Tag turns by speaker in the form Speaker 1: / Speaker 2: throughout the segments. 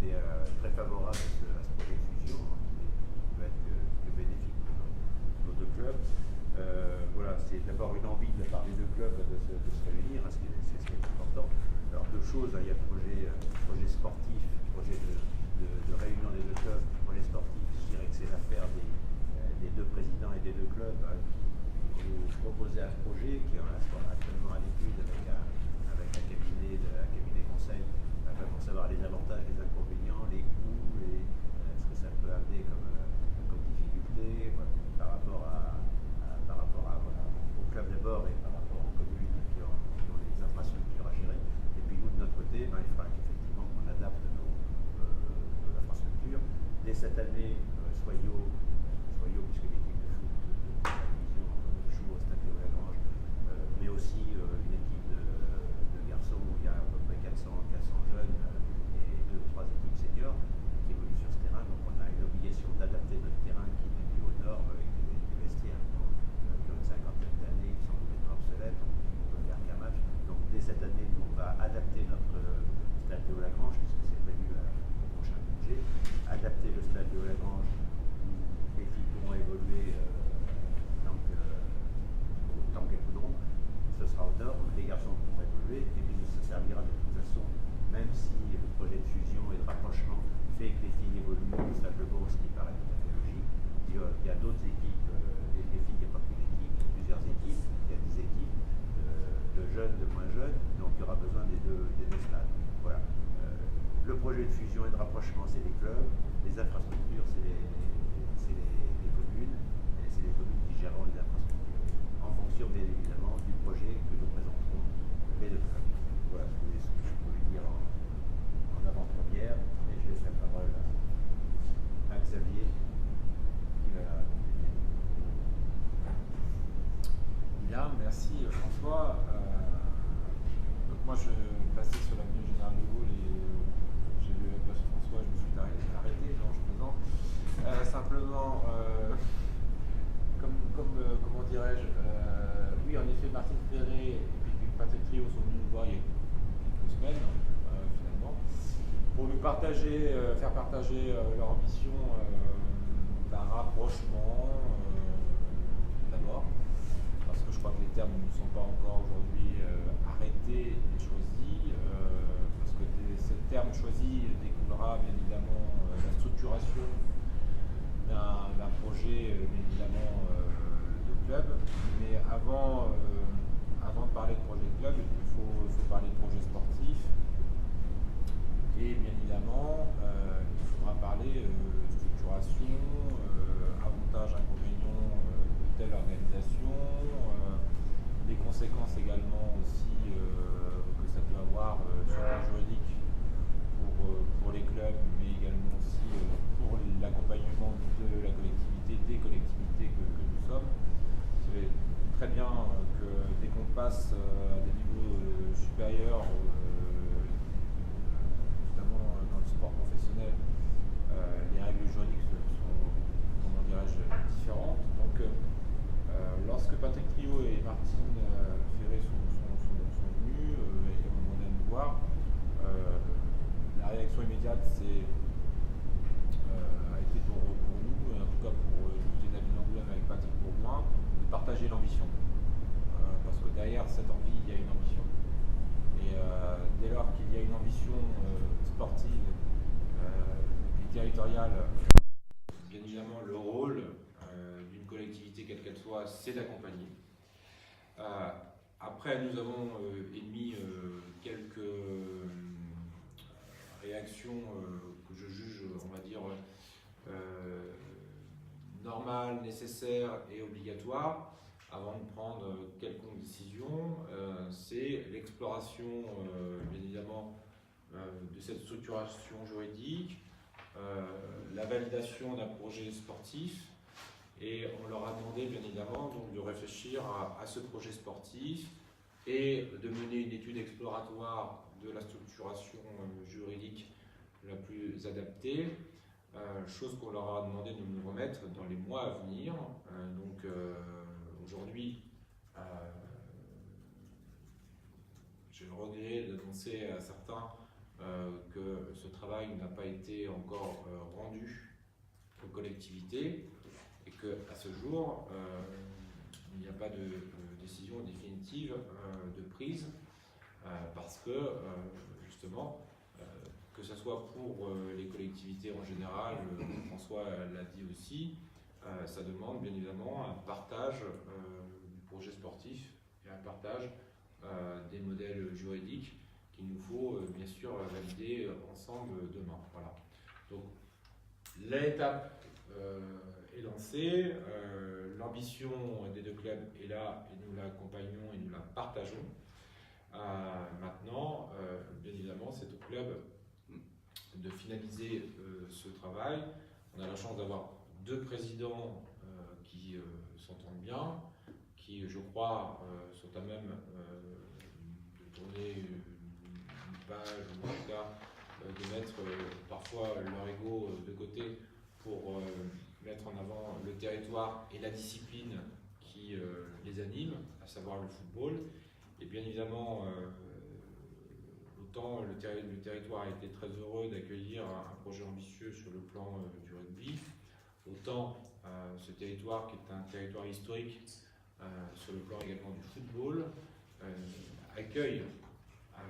Speaker 1: été très favorable à ce projet de fusion, hein, qui peut être que bénéfique pour nos deux clubs. Voilà, c'est d'abord une envie de la part des deux clubs de se réunir, hein, c'est ce qui est important. Alors deux choses, hein, il y a le projet sportif, le projet de réunion des deux clubs, le projet sportif, je dirais que c'est l'affaire des deux présidents et des deux clubs, hein, qui ont proposé un projet qui est actuellement à l'étude avec un cabinet conseil, pour savoir les avantages, les inconvénients, les coûts et ce que ça peut amener comme difficulté, voilà, par rapport voilà, au club d'abord et par rapport aux communes qui ont les infrastructures à gérer. Et puis nous, de notre côté, il faudra qu'effectivement qu'on adapte nos infrastructures. Dès cette année, Soyaux, puisque l'équipe de foot de la division joue au Stade de Lagrange, mais aussi une équipe de garçons où il y a à peu près 400 jeunes et 2-3 équipes seniors qui évoluent sur ce terrain. Donc on a une obligation d'adapter notre terrain qui est plus aux normes avec des vestiaires qui ont une cinquantaine d'années, qui sont complètement obsolètes, on peut faire qu'un match. Donc dès cette année, nous, on va adapter notre Stade de Lagrange, puisque c'est prévu au prochain budget, adapter le Stade de Lagrange. Les filles pourront évoluer tant qu'elles voudront, ce sera aux normes, les garçons pourront évoluer, et puis ça servira de toute façon, même si le projet de fusion et de rapprochement fait que les filles évoluent au Stade de Bourg, ce qui paraît tout à fait logique. Il y a d'autres équipes, les filles, il n'y a pas qu'une équipe, il y a plusieurs équipes, il y a 10 équipes, de jeunes, de moins jeunes, donc il y aura besoin des deux stades. Voilà. Le projet de fusion et de rapprochement, c'est les clubs, les infrastructures, c'est les communes, et c'est les communes qui gèreront les infrastructures, en fonction bien évidemment du projet que nous présenterons les deux clubs. Voilà ce que je pouvais dire en avant-première, et je laisse la parole à Xavier qui va continuer.
Speaker 2: Bien, merci François. Donc moi je passais sur l'avenue Général de Gaulle et j'ai vu la place François, je me suis arrêté, non je plaisante. Simplement, comment dirais-je, oui en effet Martine Ferré et puis Patrick Trio sont venus nous voir il y a quelques semaines finalement, pour nous faire partager leur ambition d'un rapprochement d'abord, parce que je crois que les termes ne sont pas encore aujourd'hui arrêtés et choisis, parce que ce terme choisi découlera bien évidemment la structuration d'un projet bien évidemment de club. Mais avant de parler de projet de club, il faut parler de projet sportif. Et bien évidemment, il faudra parler structuration, avantages, inconvénients de telle organisation, les conséquences également aussi que ça peut avoir sur le juridique pour les clubs, mais également aussi pour l'accompagnement de la collectivité, des collectivités que nous sommes. Vous savez très bien que dès qu'on passe à des niveaux supérieurs, notamment dans le sport professionnel, les règles juridiques sont, comment dirais-je, différentes. Donc, lorsque Patrick Trio et Martine Ferré sont venus et ont demandé à nous voir, la réaction immédiate a été pour nous, en tout cas pour l'unité d'Avenue d'Angoulême avec Patrick Bourgoin, de partager l'ambition. Parce que derrière cette envie, il y a une ambition. Et dès lors qu'il y a une ambition sportive et territoriale, bien évidemment, le rôle d'une collectivité, quelle qu'elle soit, c'est d'accompagner. Après, nous avons émis quelques réactions que je juge, on va dire, normales, nécessaires et obligatoires avant de prendre quelconque décision. C'est l'exploration, bien évidemment, de cette structuration juridique, la validation d'un projet sportif, et on leur a demandé bien évidemment donc, de réfléchir à ce projet sportif et de mener une étude exploratoire de la structuration juridique la plus adaptée, chose qu'on leur a demandé de nous remettre dans les mois à venir. Donc aujourd'hui, j'ai le regret d'annoncer à certains que ce travail n'a pas été encore rendu aux collectivités et qu'à ce jour, il n'y a pas de décision définitive de prise parce que justement, que ce soit pour les collectivités en général, François l'a dit aussi, ça demande bien évidemment un partage du projet sportif et un partage des modèles juridiques qu'il nous faut bien sûr valider ensemble demain. Voilà. Donc l'étape est lancée, l'ambition des deux clubs est là et nous l'accompagnons et nous la partageons. Maintenant, bien évidemment, c'est au club de finaliser ce travail. On a la chance d'avoir deux présidents qui s'entendent bien, qui, je crois, sont à même de tourner une page ou en tout cas de mettre parfois leur ego de côté pour mettre en avant le territoire et la discipline qui les anime, à savoir le football. Et bien évidemment, autant le territoire a été très heureux d'accueillir un projet ambitieux sur le plan du rugby, autant ce territoire qui est un territoire historique sur le plan également du football accueille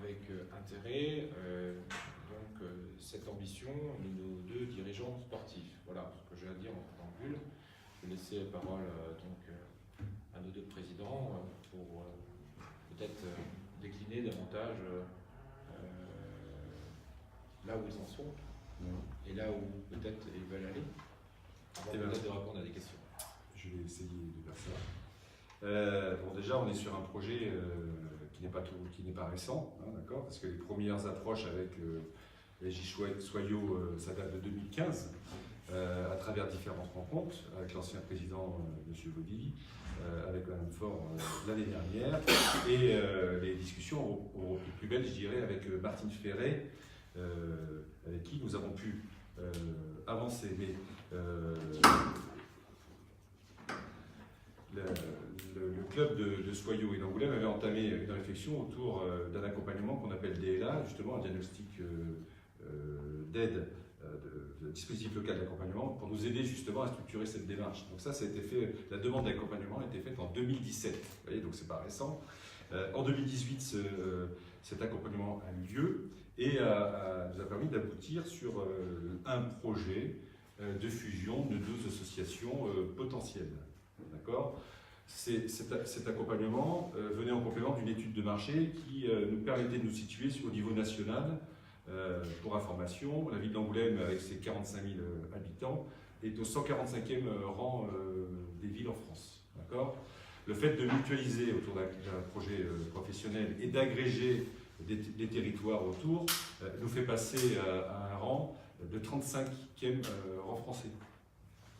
Speaker 2: avec intérêt donc cette ambition de nos deux dirigeants sportifs. Voilà ce que j'ai à dire en préambule. Je vais laisser la parole donc à nos deux présidents pour peut-être décliner davantage là où ils en sont et là où peut-être ils veulent aller, avant peut-être de répondre à des questions.
Speaker 3: Je vais essayer de faire ça. Bon, déjà, on est sur un projet qui n'est pas récent, hein, d'accord, parce que les premières approches avec Régis Soyot, ça date de 2015, à travers différentes rencontres avec l'ancien président M. Baudy, avec Mme Faure l'année dernière, et les discussions auront été plus belles, je dirais, avec Martine Ferret, avec qui nous avons pu avancer. Mais le club de Soyot et d'Angoulême avait entamé une réflexion autour d'un accompagnement qu'on appelle DLA, justement un diagnostic d'aide, de dispositif local d'accompagnement, pour nous aider justement à structurer cette démarche. Donc ça a été fait, la demande d'accompagnement a été faite en 2017, vous voyez, donc c'est pas récent. En 2018, cet accompagnement a eu lieu et nous a permis d'aboutir sur un projet de fusion de deux associations potentielles. D'accord ? Cet accompagnement venait en complément d'une étude de marché qui nous permettait de nous situer au niveau national. Pour information, la ville d'Angoulême, avec ses 45 000 habitants, est au 145e rang des villes en France. D'accord ? Le fait de mutualiser autour d'un projet professionnel et d'agréger des territoires autour nous fait passer à un rang de 35e rang français.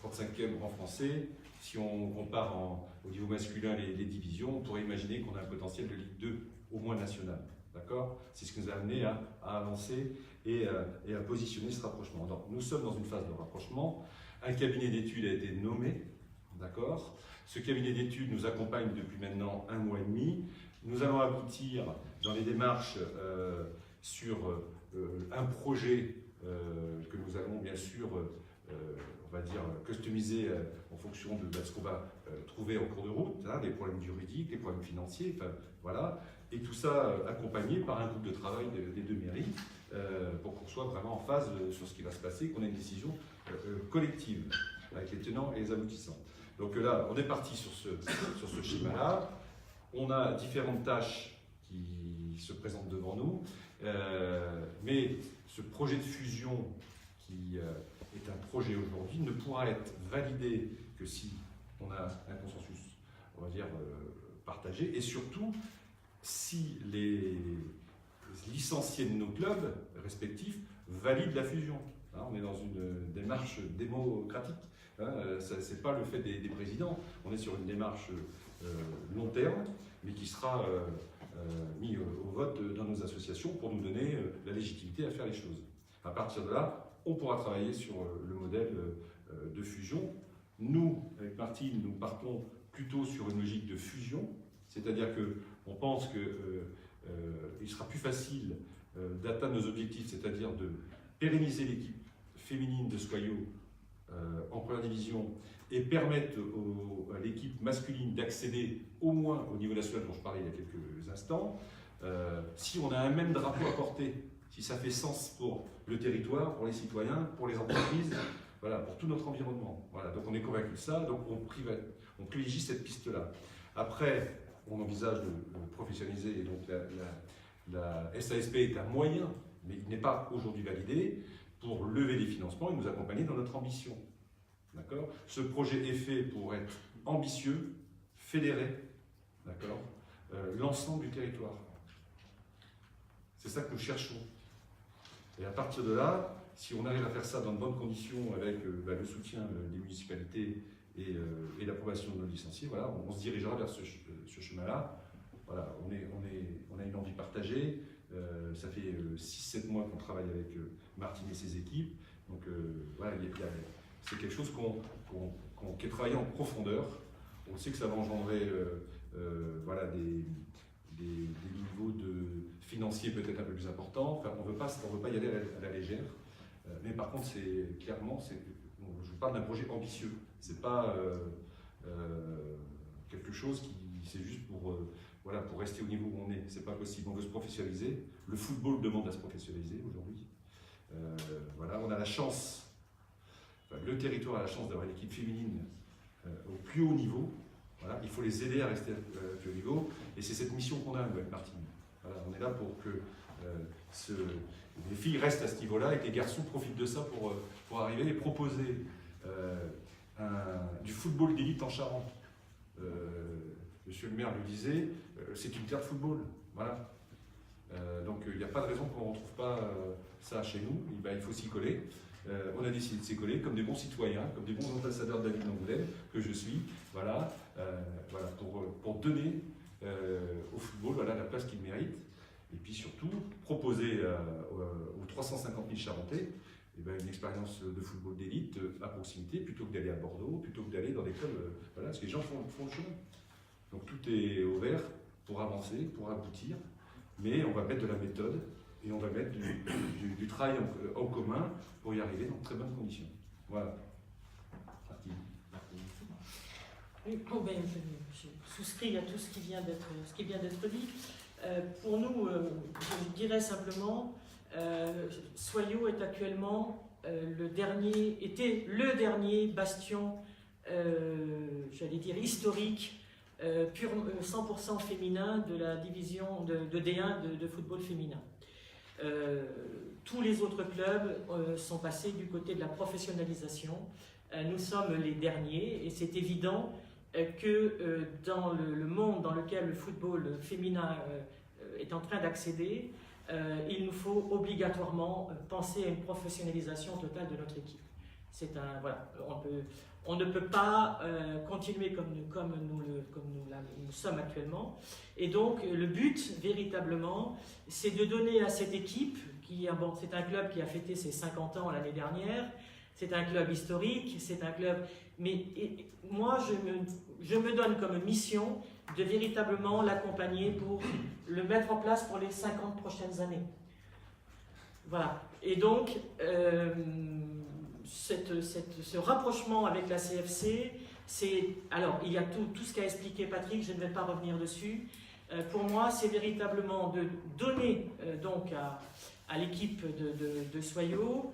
Speaker 3: 35e rang français, si on compare au niveau masculin les divisions, on pourrait imaginer qu'on a un potentiel de Ligue 2 au moins national. D'accord ? C'est ce qui nous a amené à avancer et à positionner ce rapprochement. Donc, nous sommes dans une phase de rapprochement. Un cabinet d'études a été nommé. D'accord ? Ce cabinet d'études nous accompagne depuis maintenant 1 mois et demi. Nous allons aboutir dans les démarches sur un projet que nous allons bien sûr, on va dire, customiser en fonction de ce qu'on va trouver en cours de route, hein, les problèmes juridiques, les problèmes financiers, enfin, voilà. Et tout ça accompagné par un groupe de travail des deux mairies pour qu'on soit vraiment en phase sur ce qui va se passer, qu'on ait une décision collective avec les tenants et les aboutissants. Donc là, on est parti sur ce schéma-là. On a différentes tâches qui se présentent devant nous, mais ce projet de fusion qui est un projet aujourd'hui ne pourra être validé que si on a un consensus, on va dire, partagé, et surtout si les licenciés de nos clubs respectifs valident la fusion. Hein, on est dans une démarche démocratique. Hein, ce n'est pas le fait des présidents. On est sur une démarche long terme, mais qui sera mis au vote dans nos associations pour nous donner la légitimité à faire les choses. À partir de là, on pourra travailler sur le modèle de fusion. Nous, avec Martine, nous partons plutôt sur une logique de fusion, c'est-à-dire qu'on pense qu'il sera plus facile d'atteindre nos objectifs, c'est-à-dire de pérenniser l'équipe féminine de Soyaux en première division et permettre à l'équipe masculine d'accéder au moins au niveau national dont je parlais il y a quelques instants, si on a un même drapeau à porter, si ça fait sens pour le territoire, pour les citoyens, pour les entreprises, voilà, pour tout notre environnement. Voilà, donc on est convaincu de ça, donc on privilégie cette piste-là. Après, on envisage de professionnaliser, et donc la SASP est un moyen, mais il n'est pas aujourd'hui validé, pour lever des financements et nous accompagner dans notre ambition. D'accord ? Ce projet est fait pour être ambitieux, fédérer, d'accord, l'ensemble du territoire. C'est ça que nous cherchons. Et à partir de là, si on arrive à faire ça dans de bonnes conditions avec le soutien des municipalités et l'approbation de nos licenciés, voilà, on se dirigera vers ce chemin-là. Voilà, on a une envie partagée. Ça fait 6-7 mois qu'on travaille avec Martine et ses équipes. Donc voilà, c'est quelque chose qui est travaillé en profondeur. On sait que ça va engendrer voilà, des niveaux financiers peut-être un peu plus importants. Enfin, on ne veut pas y aller à la légère. Mais par contre, je vous parle d'un projet ambitieux. Ce n'est pas quelque chose c'est juste pour rester au niveau où on est. Ce n'est pas possible. On veut se professionnaliser. Le football demande à se professionnaliser aujourd'hui. Voilà, on a la chance, le territoire a la chance d'avoir une équipe féminine au plus haut niveau. Voilà, il faut les aider à rester au plus haut niveau. Et c'est cette mission qu'on a avec Martine. Voilà, on est là pour que les filles restent à ce niveau-là et que les garçons profitent de ça pour arriver et proposer du football d'élite en Charente. Monsieur le maire le disait, c'est une terre de football. Voilà. Donc il n'y a pas de raison qu'on ne retrouve pas ça chez nous. Il faut s'y coller. On a décidé de s'y coller comme des bons citoyens, comme des bons ambassadeurs de la ville d'Angoulême, que je suis, voilà, pour donner au football voilà, la place qu'il mérite. Et puis surtout, proposer aux 350 000 Charentais une expérience de football d'élite à proximité, plutôt que d'aller à Bordeaux, plutôt que d'aller dans des clubs, voilà, parce que les gens font le chemin. Donc tout est ouvert pour avancer, pour aboutir, mais on va mettre de la méthode et on va mettre du travail en commun pour y arriver dans de très bonnes conditions. Voilà.
Speaker 4: Bon, je souscris à tout ce qui vient d'être dit. Pour nous, je dirais simplement, Soyaux est actuellement était le dernier bastion, j'allais dire historique, 100% féminin de la division de D1 de football féminin. Tous les autres clubs sont passés du côté de la professionnalisation. Nous sommes les derniers et c'est évident que dans le monde dans lequel le football féminin est en train d'accéder, il nous faut obligatoirement penser à une professionnalisation totale de notre équipe. Voilà, on ne peut pas continuer comme nous sommes actuellement. Et donc le but véritablement, c'est de donner à cette équipe, c'est un club qui a fêté ses 50 ans l'année dernière, c'est un club historique, c'est un club... Mais moi, je me donne comme mission de véritablement l'accompagner pour le mettre en place pour les 50 prochaines années. Voilà. Et donc, ce rapprochement avec la CFC, alors, il y a tout ce qu'a expliqué Patrick, je ne vais pas revenir dessus. Pour moi, c'est véritablement de donner donc à l'équipe de Soyaux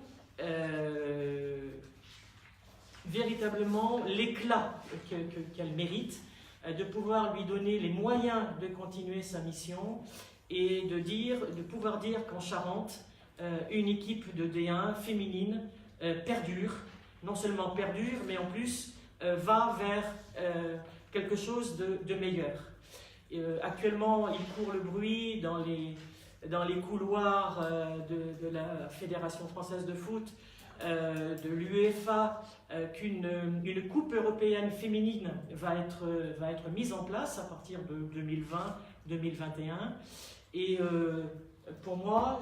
Speaker 4: véritablement l'éclat qu'elle mérite, de pouvoir lui donner les moyens de continuer sa mission et de pouvoir dire qu'en Charente, une équipe de D1 féminine perdure, non seulement perdure, mais en plus va vers quelque chose de meilleur. Actuellement, il court le bruit dans les couloirs de la Fédération française de foot, de l'UEFA, qu'une coupe européenne féminine va être mise en place à partir de 2020-2021. Et pour moi,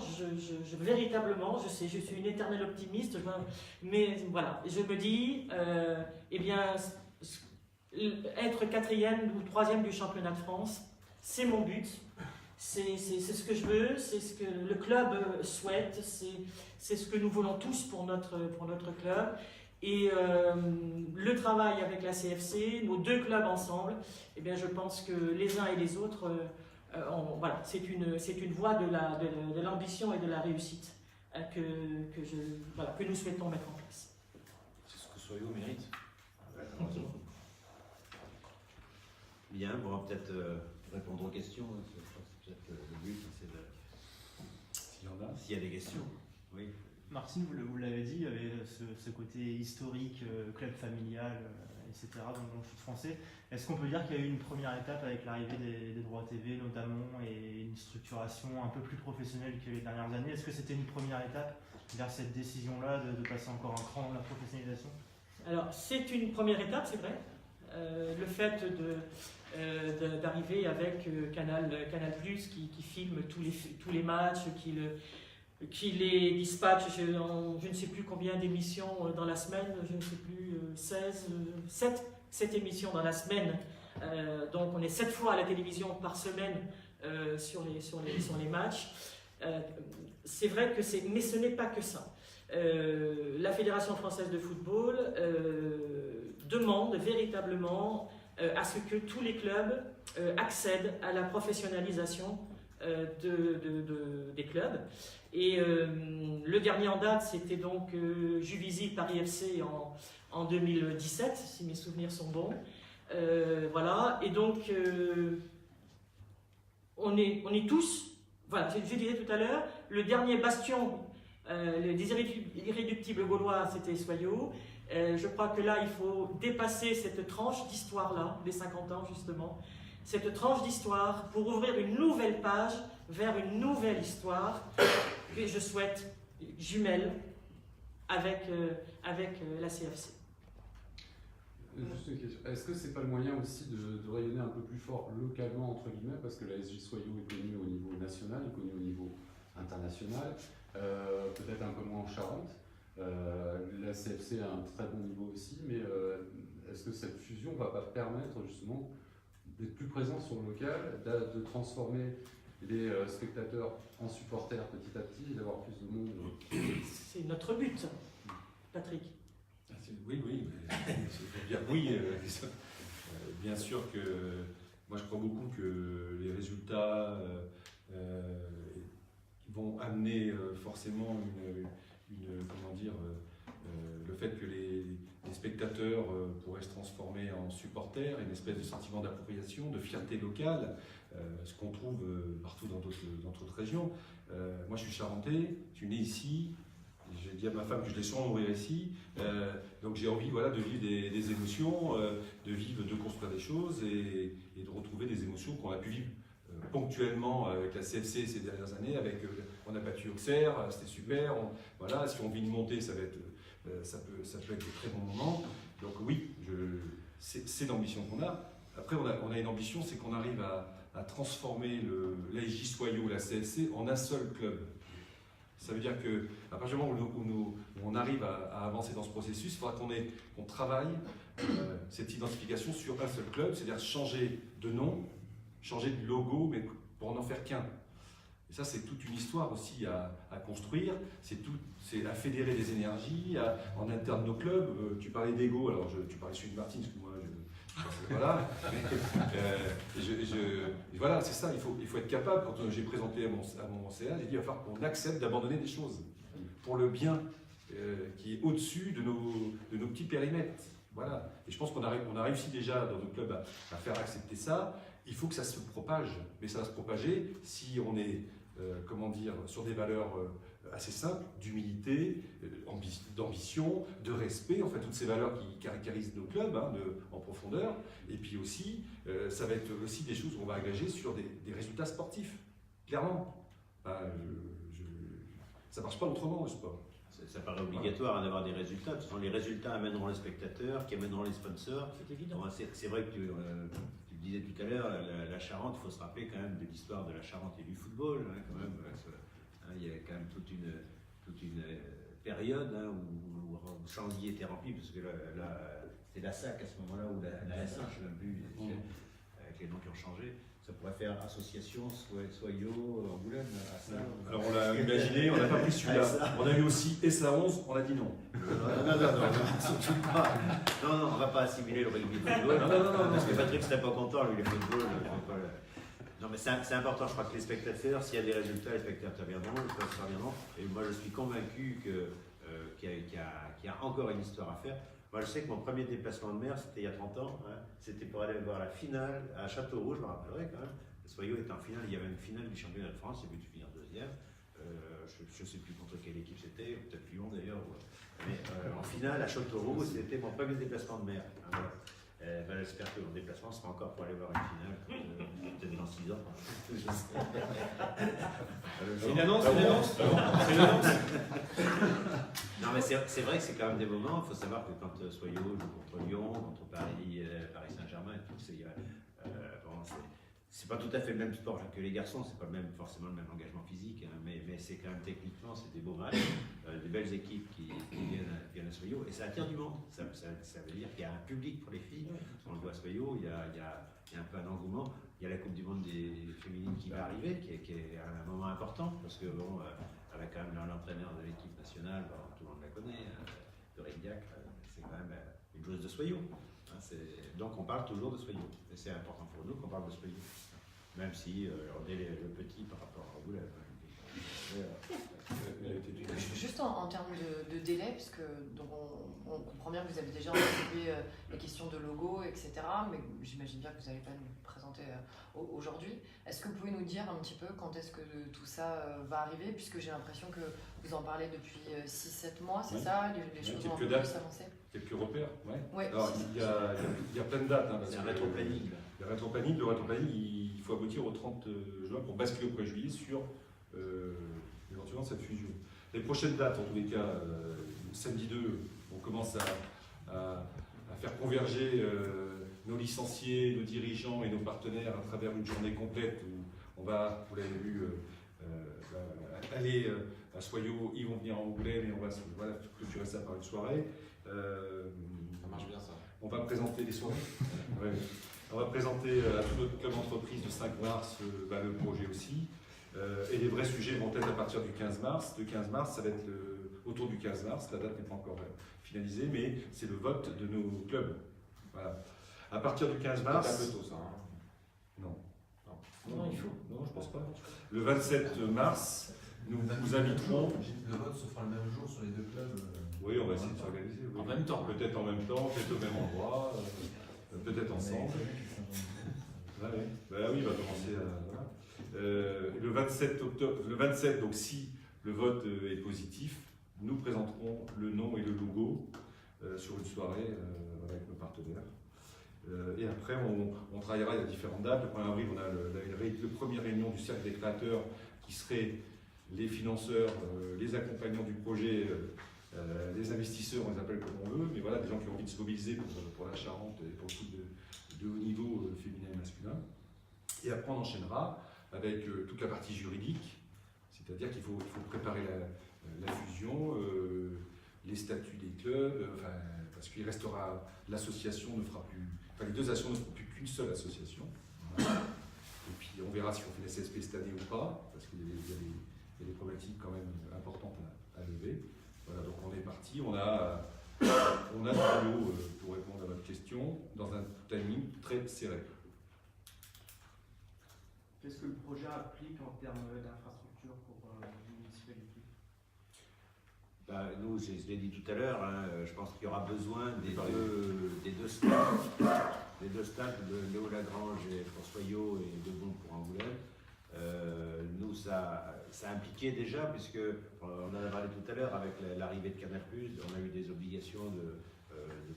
Speaker 4: véritablement, je sais, je suis une éternelle optimiste, mais voilà, je me dis, eh bien, être 4e ou 3e du championnat de France, c'est mon but. c'est ce que je veux, c'est ce que le club souhaite, c'est ce que nous voulons tous pour notre club. Et le travail avec la CFC, nos deux clubs ensemble, eh bien, je pense que les uns et les autres, voilà, c'est une voie de l'ambition et de la réussite que nous souhaitons mettre en place.
Speaker 2: C'est ce que Soyo mérite.
Speaker 5: Bien, on va peut-être répondre aux questions. Je pense que c'est peut-être le but, c'est de... S'il y a des questions. Oui.
Speaker 6: Martine, vous l'avez dit, il y avait ce côté historique, club familial, etc. dans le foot français. Est-ce qu'on peut dire qu'il y a eu une première étape avec l'arrivée des droits TV notamment et une structuration un peu plus professionnelle que les dernières années? Est-ce que c'était une première étape vers cette décision-là de passer encore un cran dans la professionnalisation?
Speaker 4: Alors, c'est une première étape, c'est vrai. Le fait d'arriver avec Canal+, qui filme tous les matchs, qui les dispatche, je ne sais plus combien d'émissions dans la semaine, je ne sais plus, 7 émissions dans la semaine. Donc on est 7 fois à la télévision par semaine sur les matchs. C'est vrai que mais ce n'est pas que ça. La Fédération française de football demande véritablement à ce que tous les clubs accèdent à la professionnalisation des clubs. Et le dernier en date, c'était donc Juvisy Paris FC en 2017, si mes souvenirs sont bons. Voilà, et donc on est tous, voilà, je disais tout à l'heure, le dernier bastion des irréductibles gaulois, c'était Soyo. Je crois que là, il faut dépasser cette tranche d'histoire-là, des 50 ans justement, cette tranche d'histoire pour ouvrir une nouvelle page vers une nouvelle histoire que je souhaite jumelle avec la CFC.
Speaker 7: Juste une question. Est-ce que c'est pas le moyen aussi de rayonner un peu plus fort localement, entre guillemets, parce que la SJ Soyo est connue au niveau national, est connue au niveau international, peut-être un peu moins en Charente. La CFC a un très bon niveau aussi, mais est-ce que cette fusion va pas permettre justement d'être plus présent sur le local, de transformer les spectateurs en supporters petit à petit et d'avoir plus de monde?
Speaker 4: C'est notre but, Patrick.
Speaker 3: Oui, bien, oui. Bien sûr que moi je crois beaucoup que les résultats vont amener forcément comment dire, le fait que les spectateurs pourraient se transformer en supporters, une espèce de sentiment d'appropriation, de fierté locale, ce qu'on trouve partout dans d'autres régions. Moi je suis charentais, je suis né ici. J'ai dit à ma femme que je l'ai sûrement mourir ici, donc j'ai envie de vivre des émotions, de construire des choses et de retrouver des émotions qu'on a pu vivre ponctuellement avec la CFC ces dernières années. On a battu Auxerre, c'était super. Voilà, si on vit une montée, ça peut être de très bons moments. Donc oui, c'est l'ambition qu'on a. Après, on a une ambition, c'est qu'on arrive à transformer l'ASJ Soyo, la CFC, en un seul club. Ça veut dire qu'à partir du moment où on arrive à avancer dans ce processus, il faudra qu'on travaille cette identification sur un seul club, c'est-à-dire changer de nom, changer de logo, mais pour n'en faire qu'un. Et ça, c'est toute une histoire aussi à construire, c'est à fédérer des énergies en interne de nos clubs. Tu parlais d'ego, alors tu parlais celui de Martine, parce que moi, voilà. Voilà, c'est ça, il faut être capable. Quand j'ai présenté à mon CA, j'ai dit il va falloir qu'on accepte d'abandonner des choses pour le bien qui est au-dessus de nos petits périmètres. Voilà. Et je pense qu'on a réussi déjà dans nos clubs à faire accepter ça. Il faut que ça se propage, mais ça va se propager si on est sur des valeurs assez simples, d'humilité, d'ambition, de respect, en fait, toutes ces valeurs qui caractérisent nos clubs en profondeur. Et puis aussi, ça va être aussi des choses qu'on va engager sur des résultats sportifs, clairement. Ça ne marche pas autrement, le sport.
Speaker 5: Ça paraît obligatoire d'avoir des résultats. De toute façon, les résultats amèneront les spectateurs, qui amèneront les sponsors. C'est évident. C'est vrai que tu disais tout à l'heure, la Charente, il faut se rappeler quand même de l'histoire de la Charente et du football. Quand même, il y a quand même toute une période où Chantilly était rempli, parce que c'était la SAC à ce moment-là, ou la SH, je ne sais plus, avec les noms qui ont changé. Ça pourrait faire association, Soyaux, Angoulême, à ça.
Speaker 3: Alors on l'a imaginé, on n'a pas pris celui-là. On a eu aussi SA11, on a dit non.
Speaker 5: Non, surtout pas. Non, on va pas assimiler le rugby de football. Non, parce que Patrick serait pas content, lui, le football. Non, mais c'est important, je crois que les spectateurs, s'il y a des résultats, les spectateurs viendront, les spectateurs viendront. Et moi, je suis convaincu qu'il y a encore une histoire à faire. Moi, je sais que mon premier déplacement de mer, c'était il y a 30 ans. Hein, c'était pour aller voir la finale à Châteauroux, je me rappellerai quand même. Soyaux était en finale, il y avait une finale du championnat de France, il avait dû finir deuxième. Je ne sais plus contre quelle équipe c'était, peut-être Lyon d'ailleurs. Mais en finale, à Châteauroux, c'était mon premier déplacement de mer. Hein, voilà. J'espère que mon déplacement sera encore pour aller voir une finale, peut-être dans 6 ans.
Speaker 3: C'est une annonce, c'est une annonce.
Speaker 5: Non, mais c'est vrai que c'est quand même des moments. Il faut savoir que quand Soyaux joue contre Lyon, contre Paris Saint-Germain, c'est pas tout à fait le même sport que les garçons, c'est pas forcément le même engagement physique, hein, mais c'est quand même techniquement, c'est des beaux matchs, des belles équipes qui viennent à Soyaux, et ça attire du monde. Ça veut dire qu'il y a un public pour les filles. On le voit à Soyaux, il y a un peu un engouement. Il y a la Coupe du Monde des féminines qui va arriver, qui est un moment important, parce que bon, avec quand même l'entraîneur de l'équipe nationale, bon, tout le monde la connaît, Doreen Diacre, c'est quand même une joueuse de Soyaux. Hein, donc on parle toujours de Soyaux, et c'est important pour nous qu'on parle de Soyaux. Même si on est le petit par rapport à Angoulême.
Speaker 8: Juste en termes de délai, parce que donc on comprend bien que vous avez déjà anticipé les questions de logo, etc. Mais j'imagine bien que vous n'allez pas nous présenter aujourd'hui. Est-ce que vous pouvez nous dire un petit peu quand est-ce que tout ça va arriver, puisque j'ai l'impression que vous en parlez depuis 6-7 mois, c'est ça? Les choses ont un peu plus avancé.
Speaker 3: Quelques repères, ouais.
Speaker 8: Ouais.
Speaker 3: Alors il y a plein de dates. Hein,
Speaker 5: c'est un rétro-planning.
Speaker 3: Le rétro-planning, il faut aboutir au 30 juin pour basculer au 1er juillet sur éventuellement cette fusion. Les prochaines dates, en tous les cas, samedi 2, on commence à faire converger nos licenciés, nos dirigeants et nos partenaires à travers une journée complète où on va, vous l'avez vu, aller à Soyaux, ils vont venir en Angoulême et on va clôturer ça par une soirée.
Speaker 2: Ça marche bien ça.
Speaker 3: On va présenter les soirées. Ouais. On va présenter à tout notre club d'entreprise du 5 mars le projet aussi. Et les vrais sujets vont être à partir du 15 mars. Le 15 mars, ça va être autour du 15 mars. La date n'est pas encore finalisée, mais c'est le vote de nos clubs. Voilà. À partir du 15 mars.
Speaker 2: C'est un peu tôt ça. Hein.
Speaker 3: Non.
Speaker 4: Non, il faut.
Speaker 3: Non, je pense pas. Le 27 mars, nous vous inviterons.
Speaker 9: Le vote se fera le même jour sur les deux clubs.
Speaker 3: Oui, on va essayer de s'organiser. Oui.
Speaker 2: En même temps.
Speaker 3: Peut-être en même temps, peut-être au même endroit, peut-être ensemble. Ouais. Bah oui, il va commencer à. Voilà. Le 27 octobre, le 27, donc si le vote est positif, nous présenterons le nom et le logo sur une soirée avec nos partenaires. Et après, on travaillera à différentes dates. Le 1er avril, on a la première réunion du cercle des créateurs qui serait les financeurs, les accompagnants du projet, les investisseurs, on les appelle comme on veut, mais voilà, des gens qui ont envie de se mobiliser pour la Charente et pour le foot de haut niveau féminin et masculin. Et après, on enchaînera avec toute la partie juridique, c'est-à-dire qu'il faut préparer la fusion, les statuts des clubs, parce qu'il restera, l'association ne fera plus, les deux associations ne seront plus qu'une seule association. Voilà. Et puis on verra si on fait la CSP cette année ou pas, parce qu'il y a des problématiques quand même importantes à lever. Voilà, donc on est parti, on a du boulot pour répondre à votre question, dans un timing très serré.
Speaker 6: Qu'est-ce que le projet implique en termes d'infrastructure pour une municipalité?
Speaker 5: Nous, je l'ai dit tout à l'heure, hein, je pense qu'il y aura besoin des deux stades. Les deux stades de Léo-Lagrange et pour Soyaux et de Bon pour Angoulême. Nous, ça impliquait déjà, puisque on en a parlé tout à l'heure avec l'arrivée de Canal+, on a eu des obligations de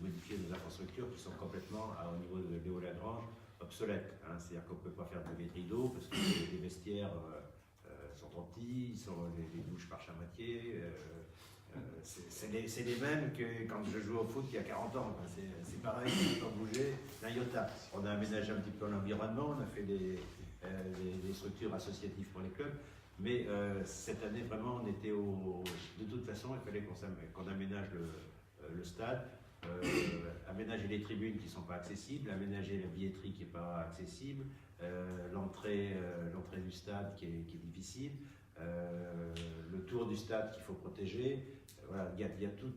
Speaker 5: modifier nos infrastructures qui sont complètement, au niveau de Léo-Lagrange, obsolètes. Hein. C'est-à-dire qu'on ne peut pas faire de métrie d'eau parce que les vestiaires sont trop petits, les douches par chamatier. C'est les mêmes que quand je jouais au foot il y a 40 ans. C'est pareil, on n'a pas bougé d'un iota. On a aménagé un petit peu l'environnement, on a fait des structures associatives pour les clubs. Mais cette année, vraiment, on était de toute façon, il fallait qu'on aménage le stade. Aménager les tribunes qui ne sont pas accessibles, aménager la billetterie qui n'est pas accessible, l'entrée du stade qui est difficile, le tour du stade qu'il faut protéger. Voilà, il y a tout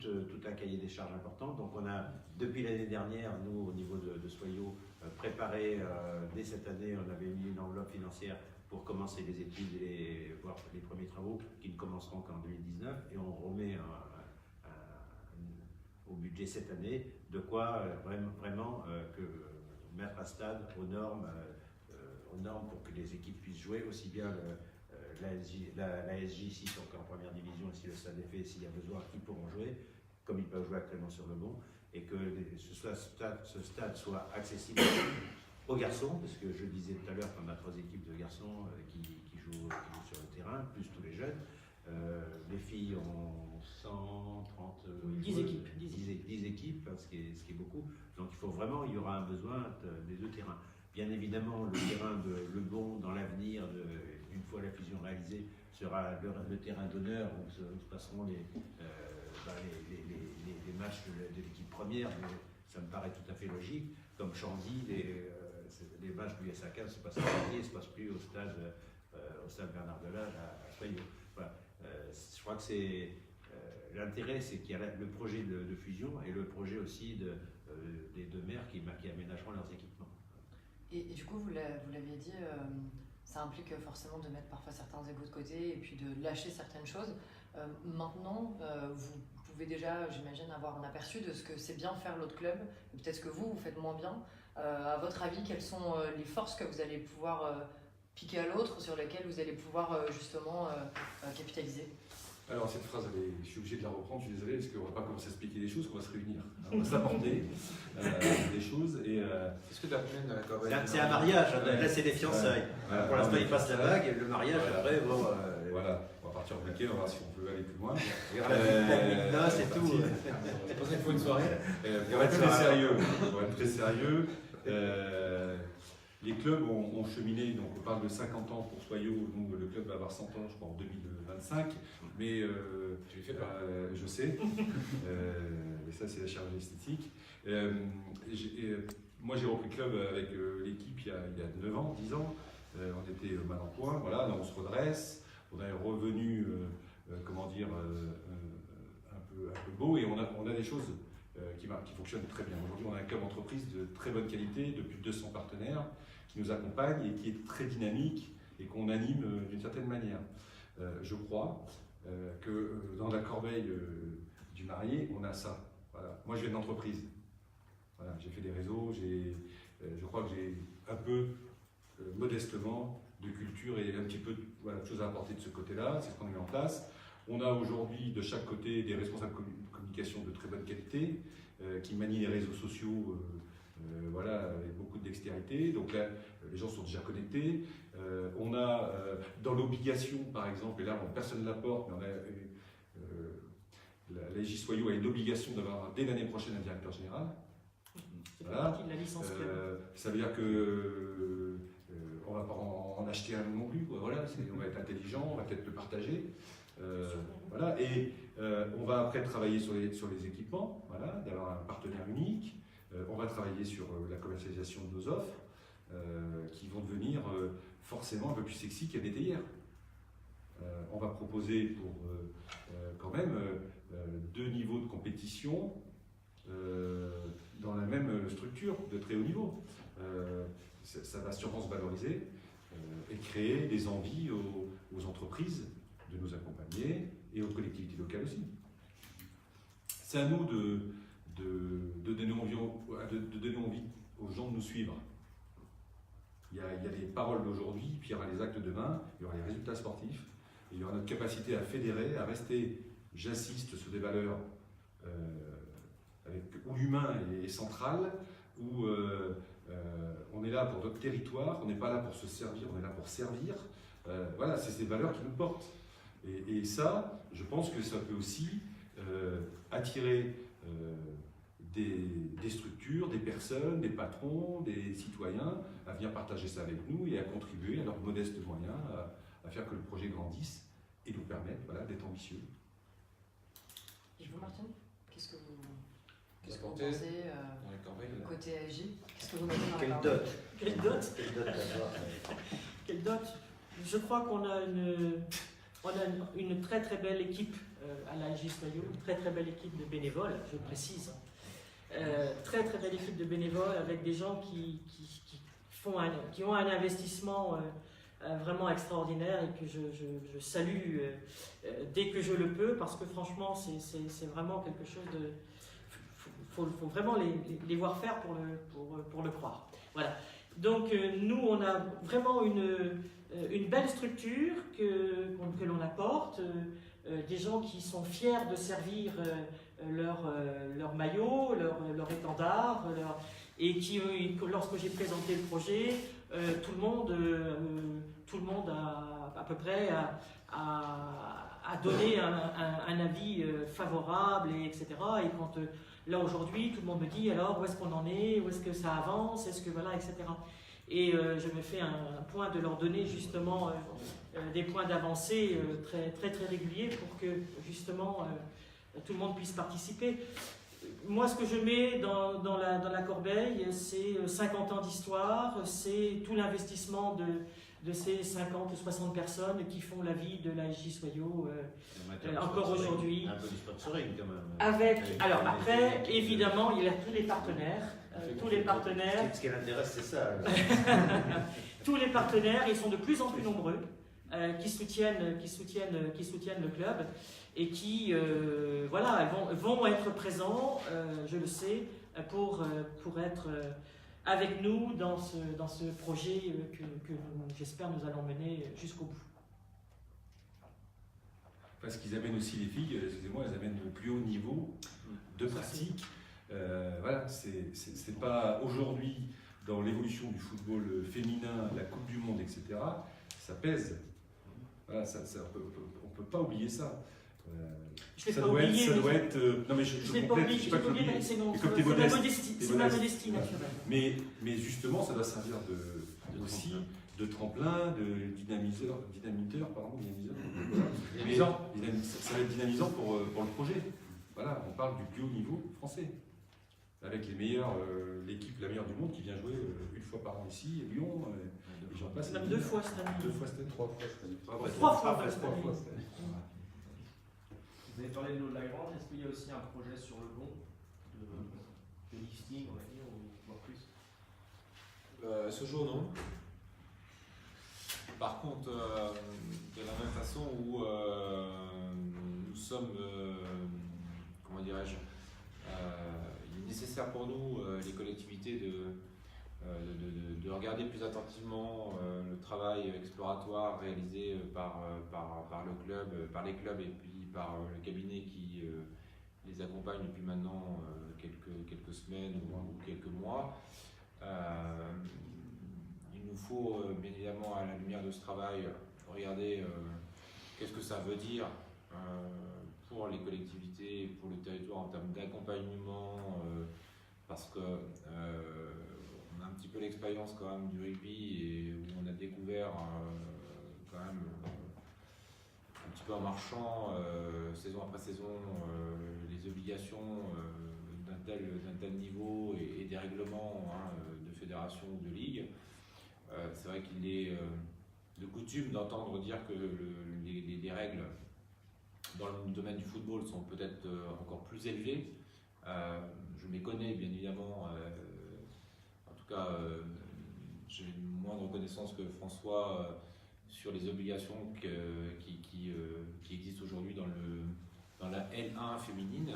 Speaker 5: un cahier des charges important. Donc on a, depuis l'année dernière, nous, au niveau de Soyaux, préparé, dès cette année, on avait mis une enveloppe financière pour commencer les études et voir les premiers travaux qui ne commenceront qu'en 2019. Et on remet au budget cette année de quoi vraiment mettre un stade aux normes pour que les équipes puissent jouer aussi bien la SJ ici sont en première division, si le stade est fait, s'il y a besoin, ils pourront jouer, comme ils peuvent jouer actuellement sur le bon, et que ce stade soit accessible aux garçons, parce que je disais tout à l'heure qu'on a 3 équipes de garçons qui jouent sur le terrain, plus tous les jeunes. Les filles ont 130
Speaker 4: 10 équipes.
Speaker 5: 10 équipes, hein, ce qui est beaucoup. Donc il y aura un besoin des 2 terrains. Bien évidemment, le terrain de Le Bon, dans l'avenir, une fois la fusion réalisée, sera le terrain d'honneur où se passeront les matchs de l'équipe première. Mais ça me paraît tout à fait logique. Comme Chandy, les matchs du SAK se passent à Chandy, ne se passent plus au stade Bernard Delage à Soyaux. Voilà. Je crois que c'est l'intérêt, c'est qu'il y a le projet de fusion et le projet aussi des 2 maires qui aménageront leurs équipements.
Speaker 8: Et du coup, vous l'aviez dit, ça implique forcément de mettre parfois certains égos de côté et puis de lâcher certaines choses. Maintenant, vous pouvez déjà, j'imagine, avoir un aperçu de ce que c'est bien faire l'autre club, peut-être ce que vous faites moins bien. À votre avis, quelles sont les forces que vous allez pouvoir piquer à l'autre, sur lesquelles vous allez pouvoir justement capitaliser?
Speaker 3: Alors cette phrase, je suis obligé de la reprendre, je suis désolé, parce qu'on ne va pas commencer à expliquer les choses, on va se réunir. On va s'apporter des choses.
Speaker 2: Est-ce que tu as combien de la corbeille?
Speaker 5: C'est un mariage, là c'est des fiançailles.
Speaker 3: Voilà.
Speaker 5: Pour l'instant, il passe la bague et le mariage, après, bon.
Speaker 3: Voilà, on va partir au week-end, on va voir si on peut aller plus loin.
Speaker 5: Non, c'est tout.
Speaker 2: C'est pour ça qu'il faut une soirée.
Speaker 3: On va être très sérieux. On va être très sérieux. Les clubs ont cheminé, donc on parle de 50 ans pour Soyaux, donc le club va avoir 100 ans, je crois, en 2025. Mais
Speaker 2: Tu lui fais peur.
Speaker 3: je sais, mais ça c'est la chirurgie esthétique. Moi j'ai repris le club avec l'équipe il y a 9 ans, 10 ans. On était mal en point, voilà, donc on se redresse, on est revenu, comment dire, un peu beau et on a des choses qui fonctionnent très bien. Aujourd'hui on a un club entreprise de très bonne qualité, de plus de 200 partenaires qui nous accompagnent et qui est très dynamique et qu'on anime d'une certaine manière. Je crois que dans la corbeille du marié, on a ça. Voilà. Moi, je viens d'entreprise. Voilà, j'ai fait des réseaux, je crois que j'ai un peu, modestement, de culture et un petit peu de choses à apporter de ce côté-là. C'est ce qu'on a mis en place. On a aujourd'hui de chaque côté des responsables de communication de très bonne qualité qui manient les réseaux sociaux avec beaucoup de dextérité. Donc là, les gens sont déjà connectés. On a dans l'obligation, par exemple, et là personne ne l'apporte, mais la SJ Soyaux a une obligation d'avoir dès l'année prochaine un directeur général.
Speaker 4: C'est partie de la licence club.
Speaker 3: Ça veut dire que on va pas en acheter un non plus. Voilà, on va être intelligent, on va peut-être le partager. Voilà, et on va après travailler sur les équipements, voilà, d'avoir un partenaire unique. On va travailler sur la commercialisation de nos offres qui vont devenir forcément un peu plus sexy qu'elles n'étaient hier. On va proposer pour quand même 2 niveaux de compétition dans la même structure de très haut niveau. Ça va sûrement se valoriser et créer des envies aux entreprises de nous accompagner et aux collectivités locales aussi. C'est à nous de donner envie aux gens de nous suivre. Il y a les paroles d'aujourd'hui, puis il y aura les actes de demain, il y aura les résultats sportifs, et il y aura notre capacité à fédérer, à rester, j'insiste, sur des valeurs où l'humain est central, où on est là pour notre territoire, on n'est pas là pour se servir, on est là pour servir. Voilà, c'est ces valeurs qui nous portent. Et ça, je pense que ça peut aussi attirer des structures, des personnes, des patrons, des citoyens à venir partager ça avec nous et à contribuer à leurs modestes moyens à faire que le projet grandisse et nous permette d'être ambitieux.
Speaker 8: Et vous, Martine, qu'est-ce que Qu'est-ce que vous
Speaker 3: Comptez
Speaker 8: pensez
Speaker 3: dans les corbeilles, là.
Speaker 8: côté AJ? Qu'est-ce que vous mettez dans la
Speaker 5: Quelle
Speaker 8: corbeille?
Speaker 5: dot
Speaker 4: Quelle dot?
Speaker 5: Quelle dot d'avoir
Speaker 4: Quelle dot? Je crois qu'on a une très très belle équipe à l'AJ Soyaux, une très très belle équipe de bénévoles, je précise. Très très belle équipe de bénévoles avec des gens qui ont un investissement vraiment extraordinaire et que je salue dès que je le peux, parce que franchement c'est vraiment quelque chose de... Faut vraiment les voir faire pour le croire. Voilà. Donc nous on a vraiment une belle structure que l'on apporte, des gens qui sont fiers de servir leur maillot, leur étendard, et qui, lorsque j'ai présenté le projet, tout le monde à peu près a donné un avis favorable, etc. Et quand là aujourd'hui, tout le monde me dit alors où est-ce qu'on en est, où est-ce que ça avance, est-ce que voilà, etc. Et je me fais un point de leur donner justement des points d'avancée très, très très réguliers pour que justement tout le monde puisse participer. Moi, ce que je mets dans la corbeille, c'est 50 ans d'histoire, c'est tout l'investissement de ces 50 ou 60 personnes qui font la vie de l'AJ Soyaux encore aujourd'hui.
Speaker 5: Un peu du sponsoring quand même.
Speaker 4: Alors après, évidemment, il y a tous les partenaires.
Speaker 5: Ce qui l'intéresse, c'est ça.
Speaker 4: Tous les partenaires, ils sont de plus en plus nombreux, qui soutiennent le club et qui voilà, vont être présents, je le sais, pour être avec nous dans ce projet que j'espère nous allons mener jusqu'au bout.
Speaker 3: Parce qu'ils amènent aussi les filles, excusez-moi, elles amènent le plus haut niveau de pratique. Voilà, c'est pas aujourd'hui dans l'évolution du football féminin, la Coupe du Monde, etc. Ça pèse. Voilà, on peut pas oublier ça. Ça doit être. Non mais je complète, je sais pas que l'oublier.
Speaker 4: C'est
Speaker 3: modeste,
Speaker 4: ma modestie naturelle.
Speaker 3: Mais justement, ça doit servir aussi de tremplin, de dynamiseur. Ça va être dynamisant pour le projet. Voilà, on parle du plus haut niveau français. Avec les meilleurs, l'équipe la meilleure du monde qui vient jouer une fois par an ici, à Lyon, et j'en passe.
Speaker 4: Même 2 fois cette année.
Speaker 3: 2 fois cette année.
Speaker 7: 3 fois cette année.
Speaker 4: 3 fois cette année.
Speaker 6: Vous avez parlé de l'eau de la Grange, est-ce qu'il y a aussi un projet sur le bon de lifting, on va dire, ou voire plus?
Speaker 2: Ce jour, non. Par contre, de la même façon où nous sommes, comment dirais-je, il est nécessaire pour nous, les collectivités, de regarder plus attentivement le travail exploratoire réalisé par le club, par les clubs et puis par le cabinet qui les accompagne depuis maintenant quelques semaines ou quelques mois. Il nous faut bien évidemment, à la lumière de ce travail, regarder qu'est-ce que ça veut dire pour les collectivités, pour le territoire en termes d'accompagnement, parce que on a un petit peu l'expérience quand même du rugby et où on a découvert quand même un petit peu en marchant saison après saison les obligations d'un tel niveau et des règlements de fédération ou de ligue. C'est vrai qu'il est de coutume d'entendre dire que les règles dans le domaine du football sont peut-être encore plus élevées. Je m'y connais bien évidemment, en tout cas j'ai une moindre connaissance que François sur les obligations qui existent aujourd'hui dans la L1 féminine.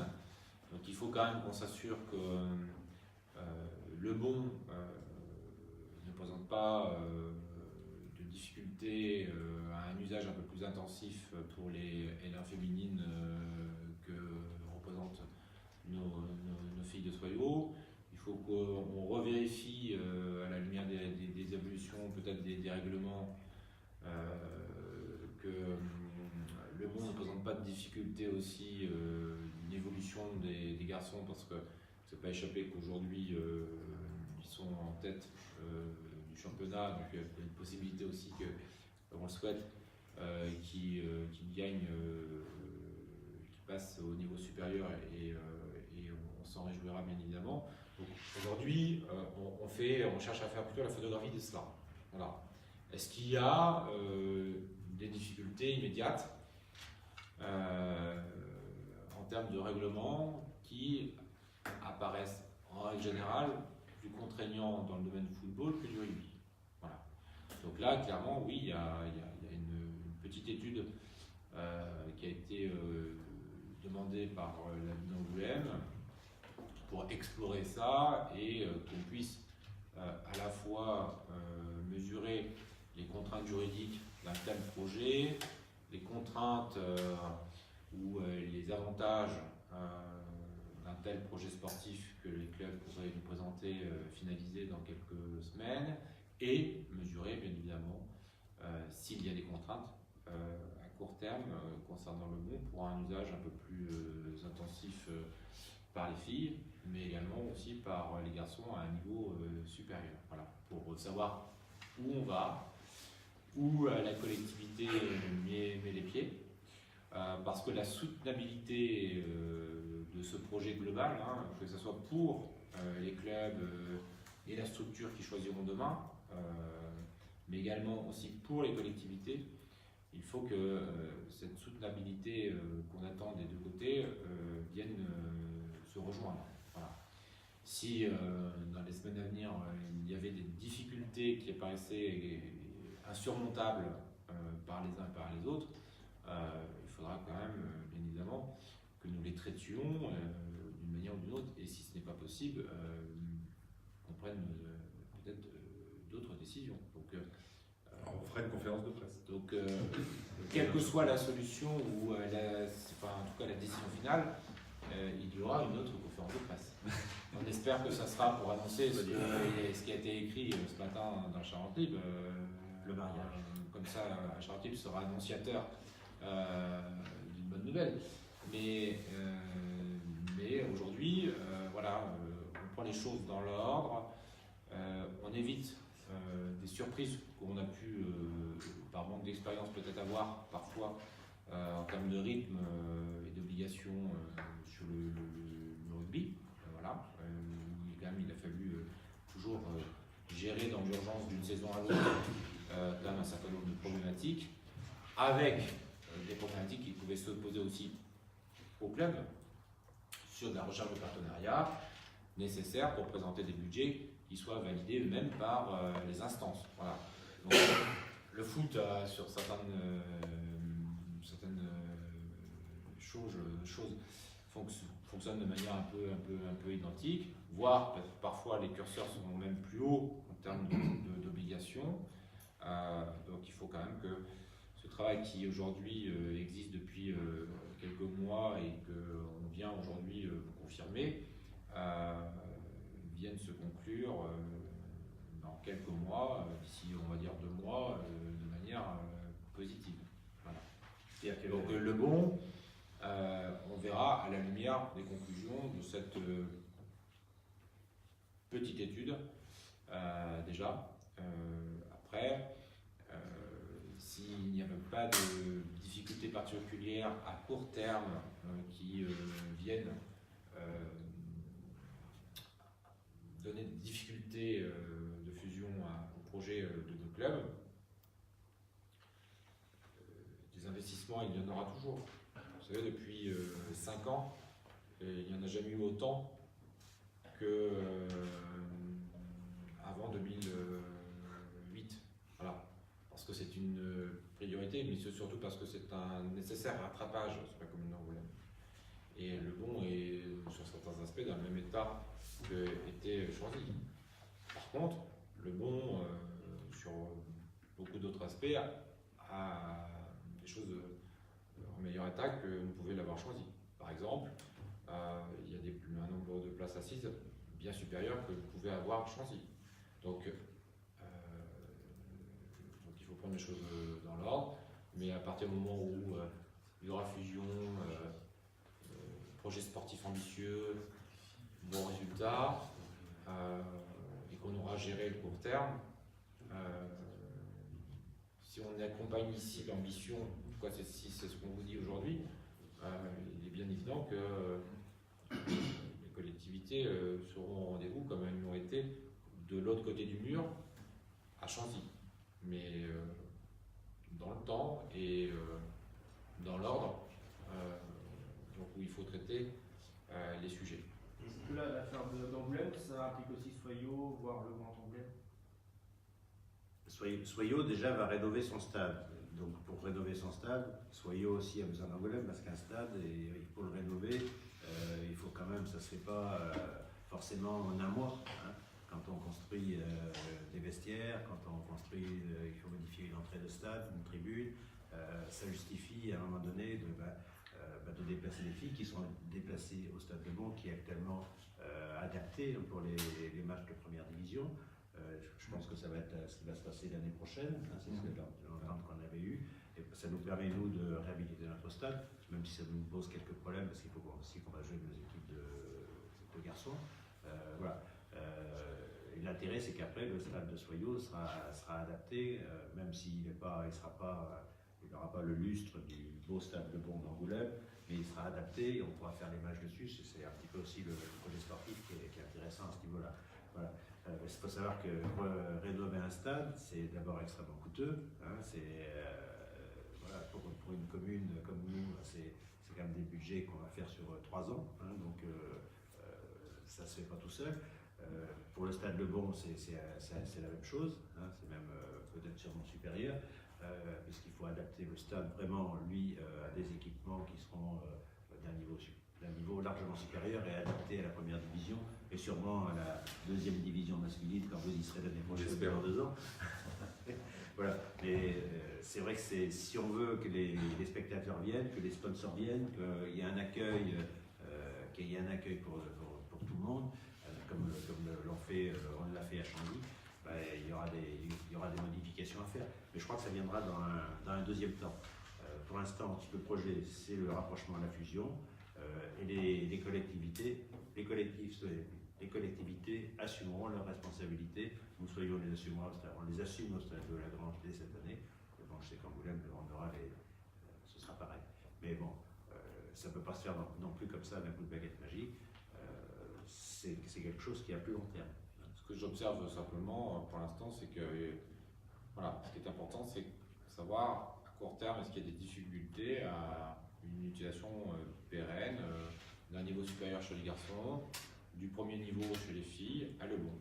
Speaker 2: Donc il faut quand même qu'on s'assure que le bon ne présente pas de difficultés à un usage un peu plus intensif pour les L1 féminines que représentent nos filles de Soyaux. Il faut qu'on revérifie à la lumière des évolutions, peut-être des règlements, que le bon ne présente pas de difficultés aussi d'une évolution des garçons, parce que c'est pas échappé qu'aujourd'hui ils sont en tête du championnat, donc il y a une possibilité aussi qu'on le souhaite, qui gagne, qui passe au niveau supérieur, et on s'en réjouira bien évidemment. Donc, aujourd'hui, on cherche à faire plutôt la photographie de cela. Voilà. Est-ce qu'il y a des difficultés immédiates en termes de règlement qui apparaissent en règle générale plus contraignants dans le domaine du football que du rugby? Voilà. Donc là, clairement, oui, il y a une petite étude qui a été demandée par la ville d'Angoulême pour explorer ça et qu'on puisse à la fois mesurer les contraintes juridiques d'un tel projet, les contraintes ou les avantages d'un tel projet sportif que les clubs pourraient nous présenter finalisé dans quelques semaines, et mesurer bien évidemment s'il y a des contraintes à court terme concernant le bon pour un usage un peu plus intensif par les filles, mais également aussi par les garçons à un niveau supérieur. Voilà, pour savoir où on va, où la collectivité met les pieds, parce que la soutenabilité de ce projet global, hein, que ce soit pour les clubs et la structure qui choisiront demain, mais également aussi pour les collectivités, il faut que cette soutenabilité qu'on attend des deux côtés vienne se rejoindre. Voilà. Si dans les semaines à venir il y avait des difficultés qui apparaissaient insurmontables par les uns et par les autres, il faudra quand même, bien évidemment, que nous les traitions d'une manière ou d'une autre, et si ce n'est pas possible, qu'on prenne peut-être d'autres décisions. Donc,
Speaker 3: on fera une conférence de presse.
Speaker 2: Donc, quelle que soit la solution ou en tout cas la décision finale, il y aura une autre conférence de presse. On espère que ça sera pour annoncer ce qui a été écrit ce matin dans Charente-Libre.
Speaker 5: Le mariage.
Speaker 2: Comme ça, Charente-Libre sera annonciateur d'une bonne nouvelle. Mais aujourd'hui, voilà, on prend les choses dans l'ordre, on évite des surprises qu'on a pu, par manque d'expérience, peut-être avoir parfois en termes de rythme et d'obligation sur le rugby. Voilà. Il a fallu toujours gérer dans l'urgence d'une saison à l'autre quand même un certain nombre de problématiques, avec des problématiques qui pouvaient se poser aussi au club sur de la recherche de partenariat nécessaire pour présenter des budgets qui soient validés eux-mêmes par les instances. Voilà. Donc, le foot, sur certaines choses fonctionne de manière un peu identique, voire parfois les curseurs sont même plus hauts en termes d'obligations. Donc il faut quand même que ce travail qui aujourd'hui existe depuis quelques mois et qu'on vient aujourd'hui confirmer vienne se conclure dans quelques mois, d'ici on va dire 2 mois, de manière positive. Voilà. Donc le bon, on verra à la lumière des conclusions de cette petite étude déjà. Après, s'il n'y avait pas de difficultés particulières à court terme qui viennent donner des difficultés de fusion au projet de nos clubs, des investissements, il y en aura toujours. Vous savez, depuis 5 ans, il n'y en a jamais eu autant que avant 2008. Voilà. Parce que c'est une priorité, mais surtout parce que c'est un nécessaire rattrapage sur la commune d'Angoulême. Et le bon est, sur certains aspects, dans le même état que était Chantilly. Par contre, le bon, sur beaucoup d'autres aspects, a des choses en meilleur état que nous pouvions l'avoir choisi. Par exemple, il y a un nombre de places assises bien supérieur que vous pouvez avoir Chantilly. Donc il faut prendre les choses dans l'ordre, mais à partir du moment où il y aura fusion, projet sportif ambitieux, bons résultats, et qu'on aura géré le court terme, si on accompagne ici l'ambition, en tout cas c'est ce qu'on vous dit aujourd'hui, il est bien évident que les collectivités seront au rendez-vous comme elles l'ont été de l'autre côté du mur, à Chantilly. Mais dans le temps et dans l'ordre, donc où il faut traiter les sujets.
Speaker 6: Est-ce que là, l'affaire d'Angoulême, ça implique aussi Soyaux, voire le Grand Angoulême?
Speaker 5: Soyaux déjà va rénover son stade. Donc pour rénover son stade, Soyaux aussi a besoin d'Angoulême parce qu'un stade, et pour le rénover, il faut quand même, ça ne se fait pas forcément en un mois. Hein. Quand on construit des vestiaires, quand on construit, il faut modifier une entrée de stade, une tribune, ça justifie à un moment donné de déplacer les filles qui sont déplacées au Stade de Bon, qui est actuellement adapté pour les matchs de première division. Je pense que ça va être ce qui va se passer l'année prochaine, hein, c'est l'entente qu'on avait eue, et ça nous permet nous de réhabiliter notre stade, même si ça nous pose quelques problèmes, parce qu'il faut aussi qu'on va jouer nos équipes de garçons. Voilà. Et l'intérêt, c'est qu'après, le stade de Soyaux sera adapté, même s'il n'aura pas le lustre du beau Stade de Bon d'Angoulême, mais il sera adapté et on pourra faire les matchs dessus. C'est un petit peu aussi le projet sportif qui est intéressant à ce niveau-là. Voilà. Il faut savoir que rénover un stade, c'est d'abord extrêmement coûteux. Hein, voilà, pour une commune comme nous, c'est quand même des budgets qu'on va faire sur 3 ans. Hein, donc ça ne se fait pas tout seul. Pour le Stade Le Bon, c'est la même chose. Hein, c'est même peut-être sûrement supérieur. Puisqu'il faut adapter le stade vraiment, lui, à des équipements qui seront d'un niveau largement supérieur et adaptés à la première division et sûrement à la deuxième division masculine quand vous y serez l'année prochaine dans 2 ans. Voilà. Mais c'est vrai que si on veut que les spectateurs viennent, que les sponsors viennent, qu'il y ait un accueil, pour tout le monde, comme on l'a fait à Chantilly. Il y aura des modifications à faire, mais je crois que ça viendra dans un deuxième temps. Pour l'instant, le projet, c'est le rapprochement à la fusion, et les collectivités assumeront leurs responsabilités. Nous Soyaux on les assume au Stade de la Grange dès cette année. Bon, je sais qu'Angoulême, ce sera pareil. Mais bon, ça ne peut pas se faire non plus comme ça d'un coup de baguette magique. C'est quelque chose qui est à plus long terme.
Speaker 2: Ce que j'observe simplement pour l'instant, c'est que voilà, ce qui est important, c'est savoir à court terme est-ce qu'il y a des difficultés à une utilisation pérenne d'un niveau supérieur chez les garçons, du premier niveau chez les filles à Le Bon.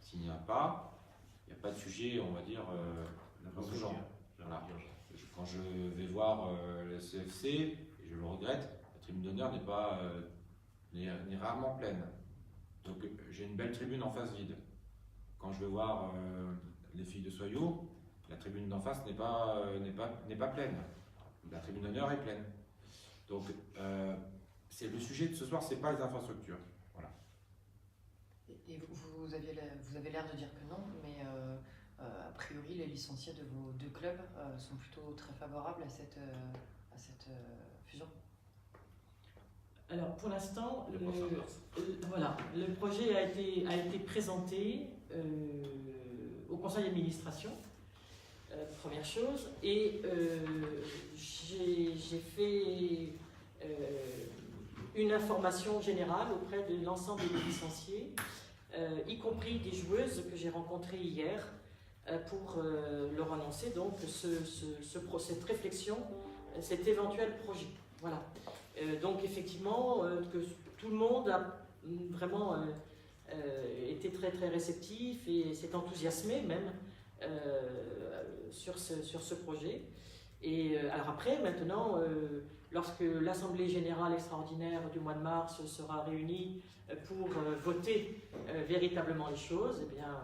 Speaker 2: S'il n'y a pas, il n'y a pas de sujet, on va dire, urgent. Voilà. Quand je vais voir le CFC, et je le regrette, la tribune d'honneur n'est rarement pleine. Donc j'ai une belle tribune en face vide. Quand je vais voir les filles de Soyaux, la tribune d'en face n'est pas pleine. La tribune d'honneur est pleine. Donc c'est le sujet de ce soir, c'est pas les infrastructures. Voilà.
Speaker 8: Et vous avez l'air de dire que non, mais a priori les licenciés de vos 2 clubs sont plutôt très favorables à cette fusion.
Speaker 4: Alors pour l'instant, le projet a été présenté au conseil d'administration, première chose, et j'ai fait une information générale auprès de l'ensemble des licenciés, y compris des joueuses que j'ai rencontrées hier, pour leur annoncer donc cette réflexion, cet éventuel projet. Voilà. Donc effectivement, que tout le monde a vraiment été très très réceptif et s'est enthousiasmé même sur ce projet. Et alors après, maintenant, lorsque l'Assemblée Générale Extraordinaire du mois de mars sera réunie pour voter véritablement les choses, eh bien,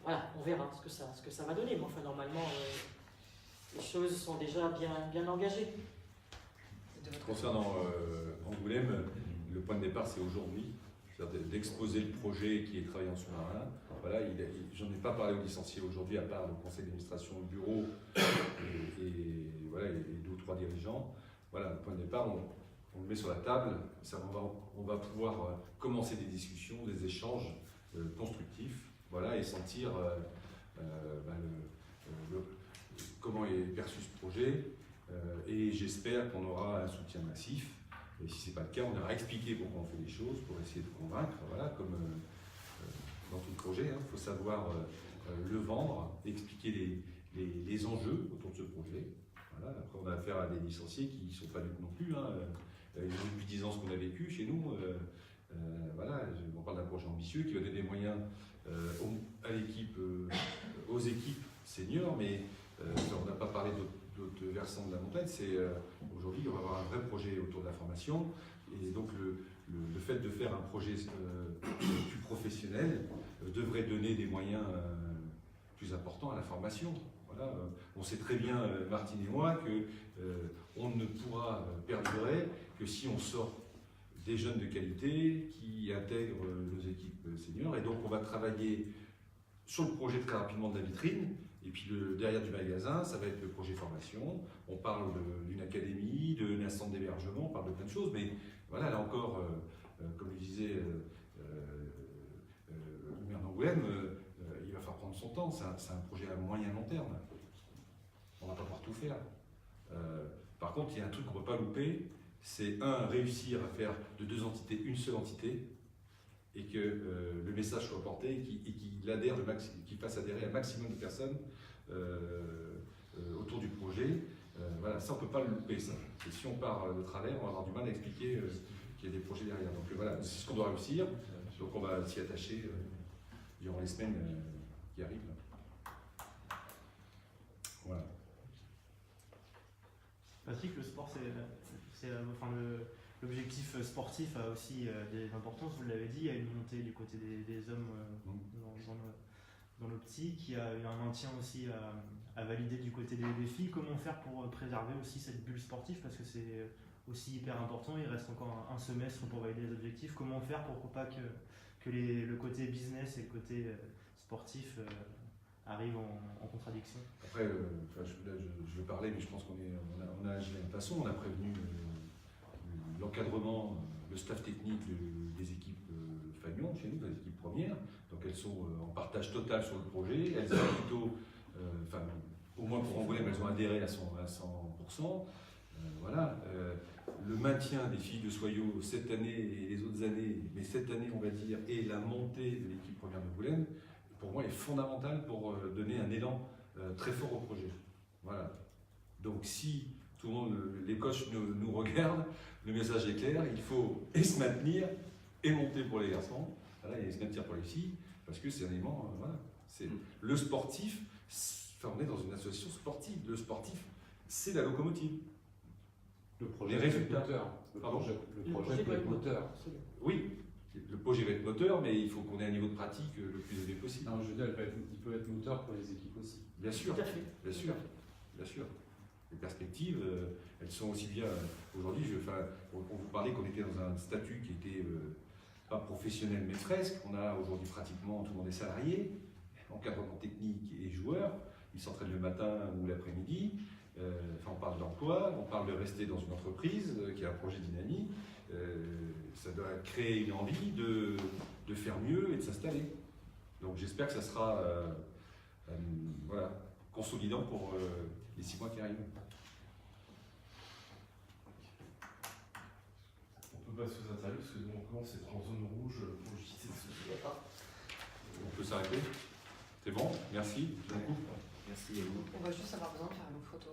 Speaker 4: voilà, on verra ce que ça va donner. Mais enfin, normalement, les choses sont déjà bien engagées.
Speaker 3: Concernant Angoulême, le point de départ c'est aujourd'hui, c'est-à-dire d'exposer le projet qui est travaillé en sous-marin. Voilà, j'en ai pas parlé aux licenciés aujourd'hui, à part le conseil d'administration, le bureau et 2 ou 3 dirigeants. Voilà, le point de départ, on le met sur la table, on va pouvoir commencer des discussions, des échanges constructifs, voilà, et sentir comment est perçu ce projet. Et j'espère qu'on aura un soutien massif Et si ce n'est pas le cas, on ira expliquer pourquoi on fait les choses, pour essayer de convaincre, voilà, comme dans tout projet, il faut savoir le vendre, expliquer les enjeux autour de ce projet. Voilà. Après, on a affaire à des licenciés qui ne sont pas du tout non plus. Ils ont depuis 10 ans ce qu'on a vécu chez nous. Voilà, on parle d'un projet ambitieux qui va donner des moyens à l'équipe, aux équipes seniors, mais on n'a pas parlé d'autres versants de la montagne. Aujourd'hui, on va avoir un vrai projet autour de la formation, et donc le fait de faire un projet plus professionnel devrait donner des moyens plus importants à la formation. Voilà, on sait très bien, Martine et moi, qu'on ne pourra perdurer que si on sort des jeunes de qualité qui intègrent nos équipes seniors, et donc on va travailler sur le projet très rapidement de la vitrine, et puis derrière du magasin, ça va être le projet formation. On parle d'une académie, d'un centre d'hébergement, on parle de plein de choses, mais voilà, là encore, comme le disait le maire d'Angoulême, il va falloir prendre son temps. C'est un projet à moyen long terme. On ne va pas pouvoir tout faire. Par contre, il y a un truc qu'on ne peut pas louper, c'est réussir à faire de 2 entités une seule entité, et que le message soit porté et qu'il fasse adhérer un maximum de personnes autour du projet. Voilà, ça on ne peut pas le louper, ça. Et si on part de travers, on va avoir du mal à expliquer qu'il y a des projets derrière. Donc voilà, c'est ce qu'on doit réussir. Donc on va s'y attacher durant les semaines qui arrivent. Voilà.
Speaker 6: Patrick, le sport, l'objectif sportif a aussi des importances, vous l'avez dit, il y a une montée du côté des hommes dans l'optique, il y a un maintien aussi à valider du côté des filles. Comment faire pour préserver aussi cette bulle sportive, parce que c'est aussi hyper important, il reste encore un semestre pour valider les objectifs. Comment faire pour pas que le côté business et le côté sportif arrivent en contradiction?
Speaker 3: Après, je veux parler, mais je pense qu'on a agi de la même façon. On a prévenu l'encadrement, le staff technique des équipes Fagnon chez nous, des équipes premières. Donc elles sont en partage total sur le projet. Elles sont plutôt, au moins pour Angoulême, elles ont adhéré à 100%. Voilà. Le maintien des filles de Soyaux cette année et les autres années, mais cette année on va dire, et la montée de l'équipe première d'Angoulême, pour moi est fondamental pour donner un élan très fort au projet. Voilà. Donc si tout le monde, les coachs nous regardent, le message est clair, il faut se maintenir et monter pour les garçons, voilà, et se maintenir pour les filles, parce que c'est un élément, voilà. C'est le sportif, on est dans une association sportive, le sportif, c'est la locomotive.
Speaker 7: Le projet
Speaker 3: les résultats.
Speaker 7: Le projet peut être moteur.
Speaker 3: Oui, le projet va être moteur, mais il faut qu'on ait un niveau de pratique le plus élevé possible.
Speaker 7: Non, je veux dire, il peut être moteur pour les équipes aussi.
Speaker 3: Bien sûr,
Speaker 4: Tout à fait.
Speaker 3: bien sûr, bien sûr. Les perspectives, elles sont aussi bien. Aujourd'hui, on vous parlait qu'on était dans un statut qui était pas professionnel, mais presque. On a aujourd'hui pratiquement tout le monde est salarié, encadrement technique et joueurs. Ils s'entraînent le matin ou l'après-midi. On parle d'emploi, on parle de rester dans une entreprise qui a un projet dynamique. Ça doit créer une envie de faire mieux et de s'installer. Donc j'espère que ça sera voilà, consolidant pour les 6 mois qui arrivent.
Speaker 9: On peut passer aux interviews parce que on commence à être en zone rouge pour le JT de ce matin.
Speaker 3: On peut s'arrêter. C'est bon, merci beaucoup.
Speaker 5: Merci à vous.
Speaker 8: On va juste avoir besoin de faire une photo.